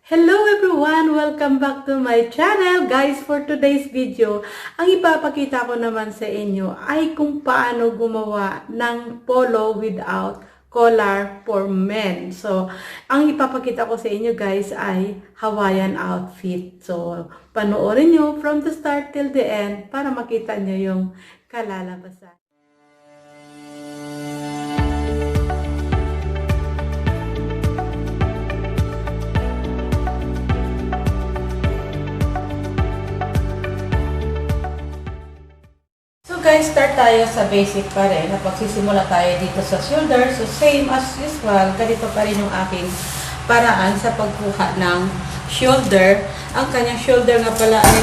Hello everyone! Welcome back to my channel. Guys, for today's video, ang ipapakita ko naman sa inyo ay kung paano gumawa ng polo without collar for men. So, ang ipapakita ko sa inyo guys ay Hawaiian outfit. So, panoorin nyo from the start till the end para makita nyo yung kalalabasan. Guys, start tayo sa basic pa rin. Pagsisimula tayo dito sa shoulder. So, same as usual, ganito pa rin yung aking paraan sa pagkuha ng shoulder. Ang kanyang shoulder nga pala ay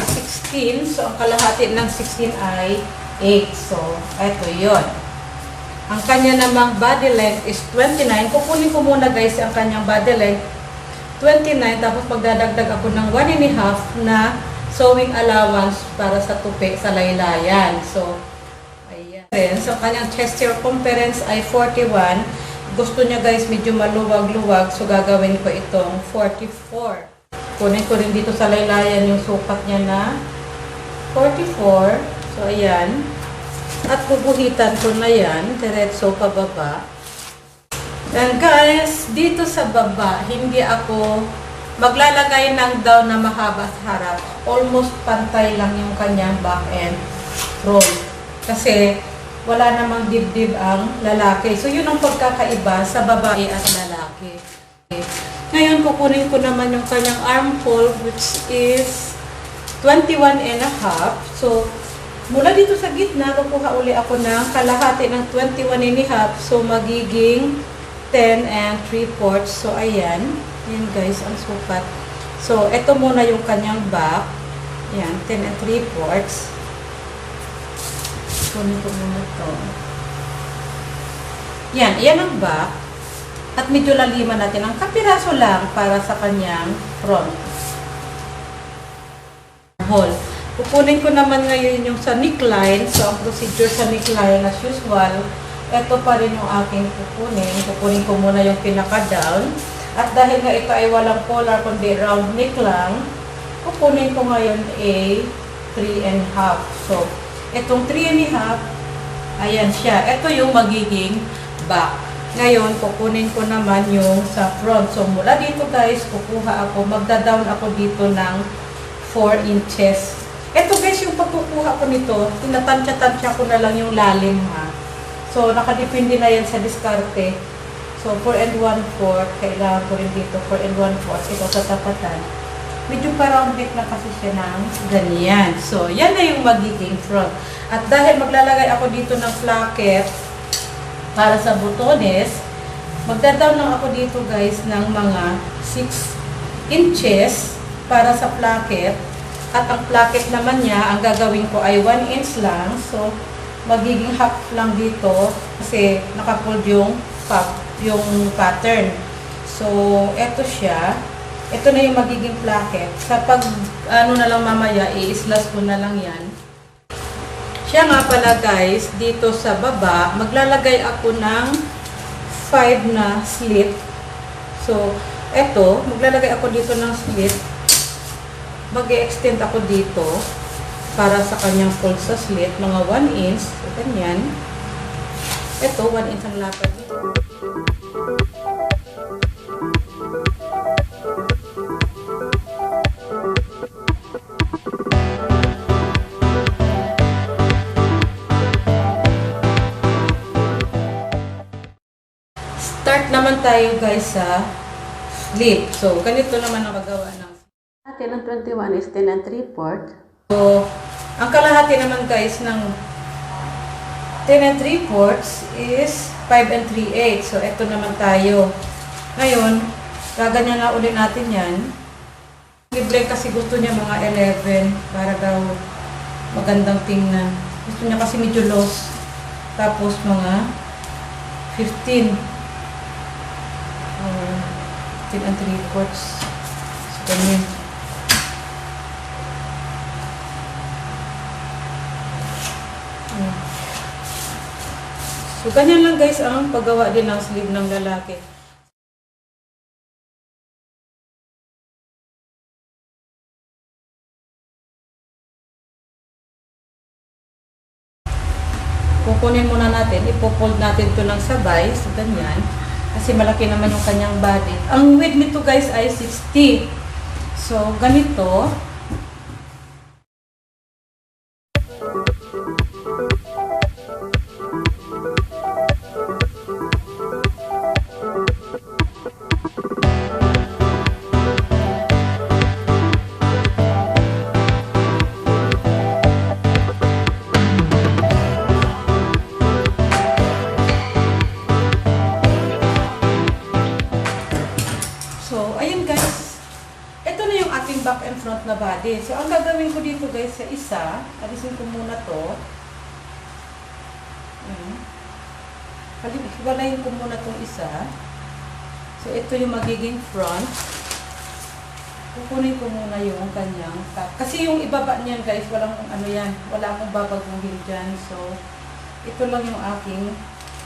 16. So, ang kalahati ng 16 ay 8. So, eto yon. Ang kanya namang body length is 29. Kukunin ko muna guys ang kanyang body length 29. Tapos magdadagdag ako ng 1.5 na sewing allowance para sa tupi sa laylayan. So, so, kanyang chest circumference ay 41. Gusto niya guys medyo maluwag-luwag. So, gagawin ko itong 44. Kunin ko rin dito sa laylayan yung sukat niya na 44. So, ayan. At bubuhitan ko na yan. Diretso pababa. And guys, dito sa baba, hindi ako maglalagay ng down na mahaba sa harap. Almost pantay lang yung kanyang back and front. Kasi, wala namang dibdib ang lalaki. So, yun ang pagkakaiba sa babae at lalaki. Ngayon, kukunin ko naman yung kanyang armhole, which is 21.5. So, mula dito sa gitna, kukuha uli ako ng kalahati ng 21.5. So, magiging 10 3/4. So, ayan. Ayan guys, ang sukat. So, ito muna yung kanyang back. Ayan, 10 3/4. Kunin ko muna ito. Yan, yan ang back. At medyo laliman natin ang kapiraso lang para sa kanyang front. Hole. Kukunin ko naman ngayon yung sa neckline. So, ang procedure sa neckline as usual, ito pa rin yung aking kukunin. Kukunin ko muna yung pinaka-down. At dahil nga ito ay walang collar, kundi round neck lang, kukunin ko ngayon a 3.5. So, itong 3.5, ayan siya. Ito yung magiging back. Ngayon, kukunin ko naman yung sa front. So, mula dito guys, kukuha ako, magda-down ako dito ng 4 inches. Ito guys, yung pagkukuha ko nito, tinatansya-tansya ko na lang yung lalim ha. So, nakadepende na yan sa diskarte. So, 4 1/4, kailangan ko rin dito 4 1/4. Ito sa tapatan. Medyo pa-round neck na kasi siya ng ganyan. So, yan na yung magiging front. At dahil maglalagay ako dito ng placket para sa butones, magda-down lang ako dito guys ng mga 6 inches para sa placket. At ang placket naman niya, ang gagawin ko ay 1 inch lang. So, magiging half lang dito kasi nakafold yung pattern. So, eto siya. Ito na yung magiging placket. Sa ano na lang mamaya, i-slash ko na lang yan. Siya nga pala guys, dito sa baba, maglalagay ako ng 5 na slit. So, eto, maglalagay ako dito ng slit. Mag-i-extend ako dito para sa kanyang fold sa slit, mga 1 inch. So, ganyan. Ito, 1 inch ang lapad dito. Start naman tayo guys sa slip. So, ganito naman ang magawa ng natin ng 21 is 10 3/4. So, ang kalahati naman guys ng 10 3/4 is 5 3/8. So, ito naman tayo. Ngayon, gaganyan na ulit natin yan. Libre kasi gusto niya mga 11 para daw magandang tingnan. Gusto niya kasi medyo loose. Tapos mga 15. 10 3/4. So, ganyan. So, ganyan lang guys ang paggawa din ng sleeve ng lalaki. kukunin muna natin, ipofold natin to ng sabay, so ganyan. Kasi malaki naman yung kanyang body. Ang width nito guys ay 60. So, ganito. So, ayun guys. Ito na yung ating back and front na body. So, ang gagawin ko dito guys sa isa, alisin ko muna to. Hiwalayin ko muna tong isa. So, ito yung magiging front. Kukunin ko muna yung kanyang top. Kasi yung ibaba niyan guys, walang ano yan, wala akong babaguhin dyan. So, ito lang yung aking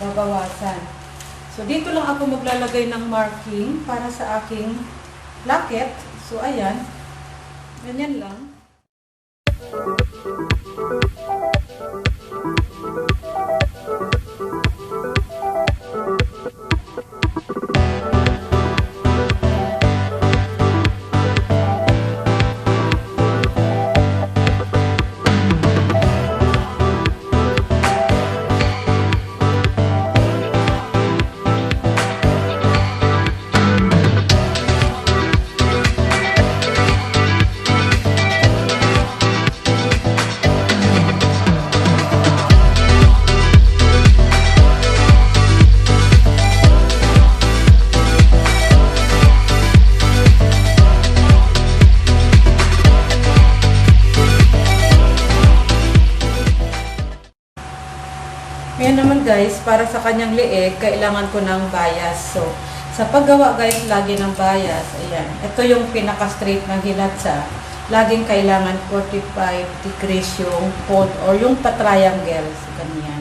babawasan. So, dito lang ako maglalagay ng marking para sa aking locket. So, ayan. Ganyan lang. Ngayon naman guys, para sa kanyang leeg, kailangan ko ng bias. So, sa paggawa guys, lagi ng bias. Ayan. Ito yung pinaka-straight ng hilatsa. Laging kailangan 45 degrees yung fold or yung pa-triangle. So, ganyan.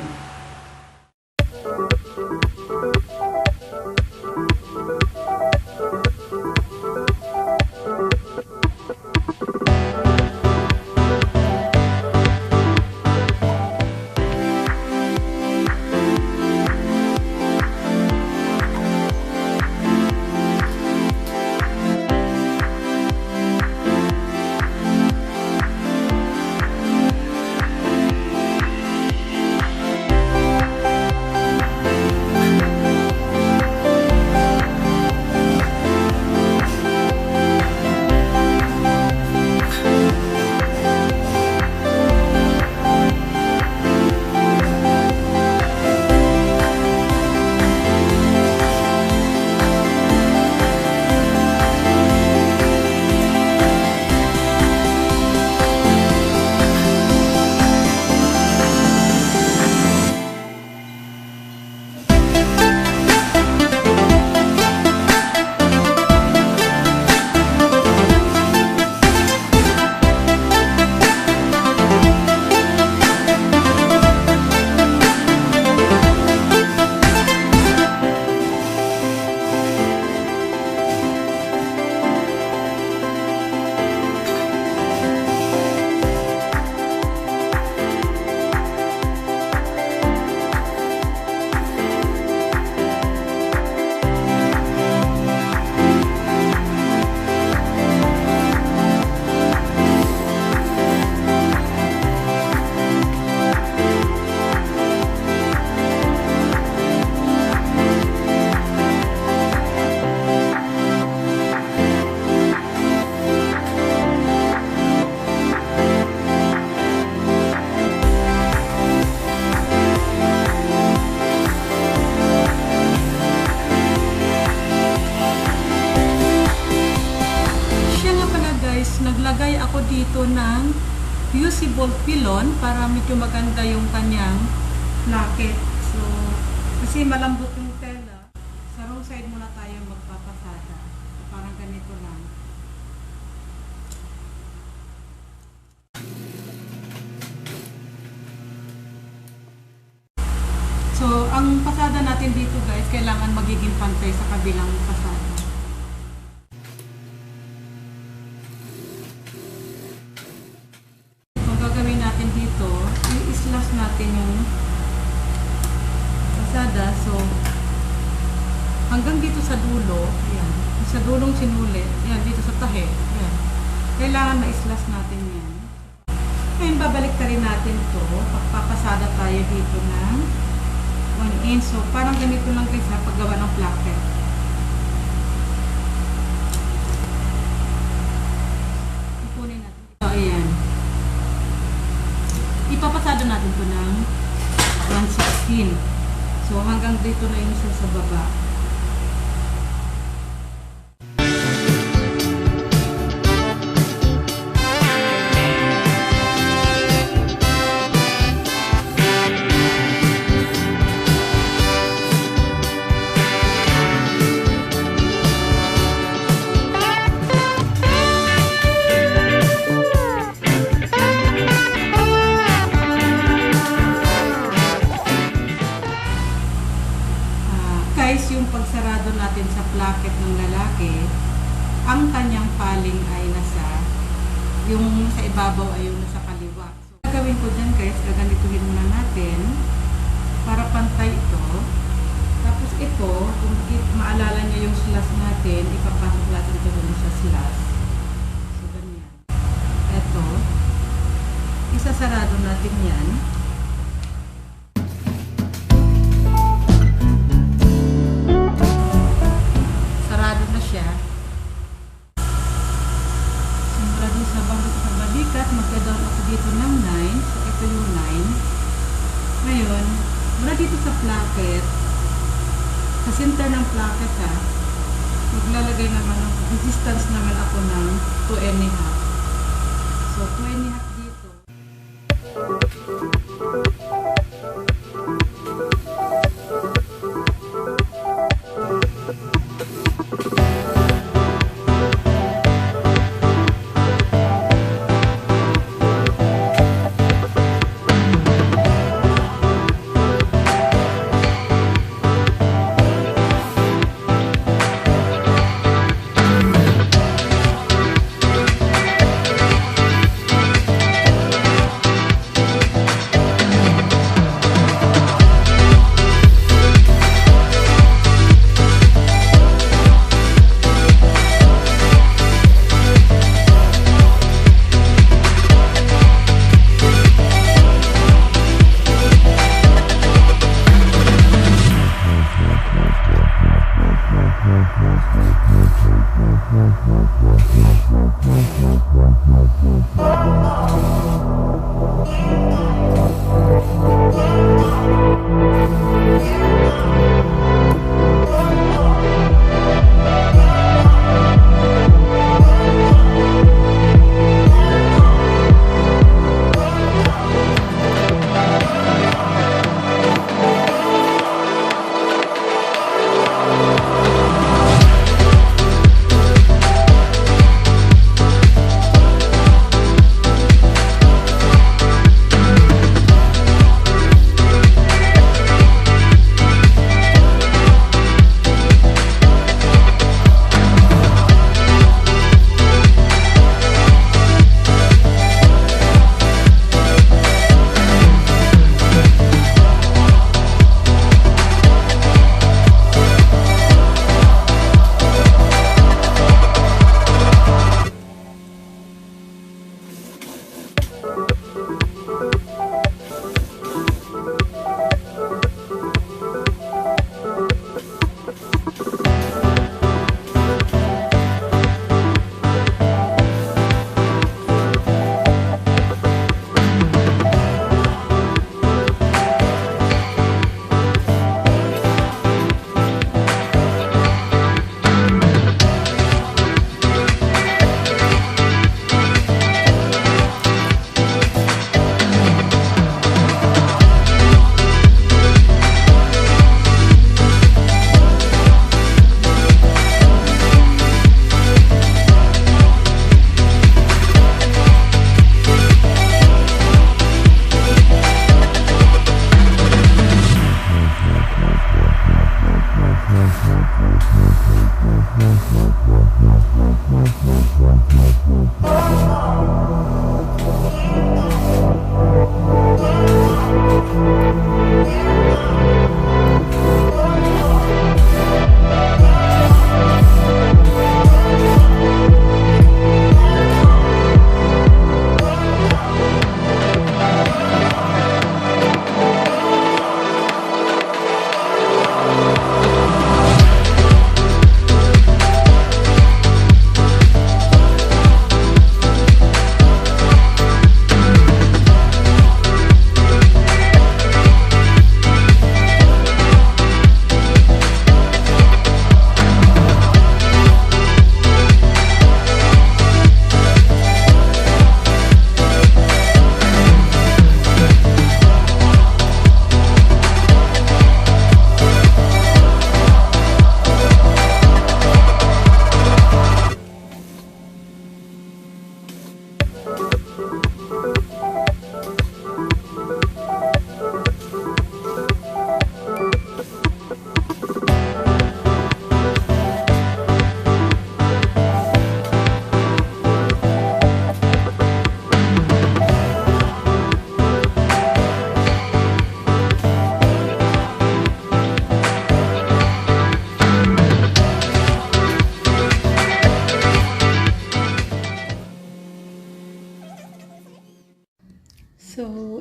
naglagay ako dito ng fusible pilon para medyo maganda yung kanyang placket. So, kasi malambot yung tela, sa wrong side muna tayo magpapasada. So, parang ganito lang. So, ang pasada natin dito guys, kailangan magiging pantay sa kabilang pasada. Ang gagawin natin dito, i-slash natin yung sa dulo, ayan, sa dulong sinulit, ayan, dito sa tahe, ayan. Kailangan ma-islas natin yan. Ngayon, babalik ka rin natin to, pagpapasada tayo dito ng 1 inch. So, parang ganito lang kayo sa paggawa ng placket. Ipunin natin. So, ayan. Ipapasada natin to ng 116. So, hanggang dito na yung isa sa baba. Guys, yung pagsarado natin sa placket ng lalaki, ang kanyang paling ay nasa, yung sa ibabaw ay yung nasa kaliwa. So, gagawin ko dyan guys, gaganituhin muna natin para pantay ito. Tapos ito, kung maalala niya yung slash natin, ipapasok natin ito dun sa slash. So, ganyan. Ito, isasarado natin yan. Magka-down ako dito ng 9. So, ito yung 9. Ngayon, mula dito sa placket, sa center ng placket ha, maglalagay naman ng resistance naman ako ng 2 1/2. So, 2 1/2 dito.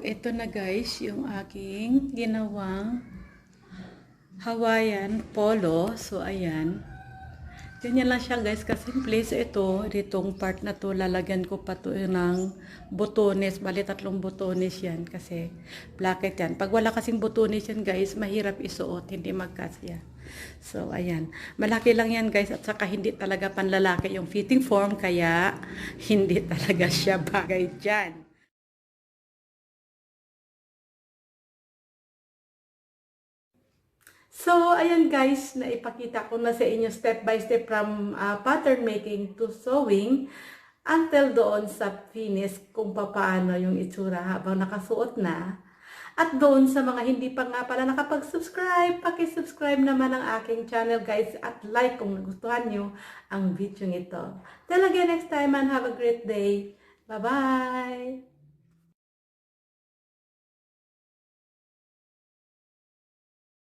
ito na guys, yung aking ginawang Hawaiian polo. So, ayan. Ganyan lang siya guys, kasimple. So, ditong part na to, lalagyan ko pa to ng botones. Bali, 3 botones yan kasi placket yan. Pag wala kasing botones yan guys, mahirap isuot, hindi magkasya. So, ayan. Malaki lang yan guys at saka hindi talaga panlalaki yung fitting form, kaya hindi talaga siya bagay dyan. So, ayan guys, naipakita ko na sa inyo step by step from pattern making to sewing until doon sa finish kung paano yung itsura habang nakasuot na. At doon sa mga hindi pa nga pala nakapag-subscribe, paki-subscribe naman ang aking channel guys at like kung nagustuhan nyo ang video ito. Till again next time and have a great day. Bye-bye!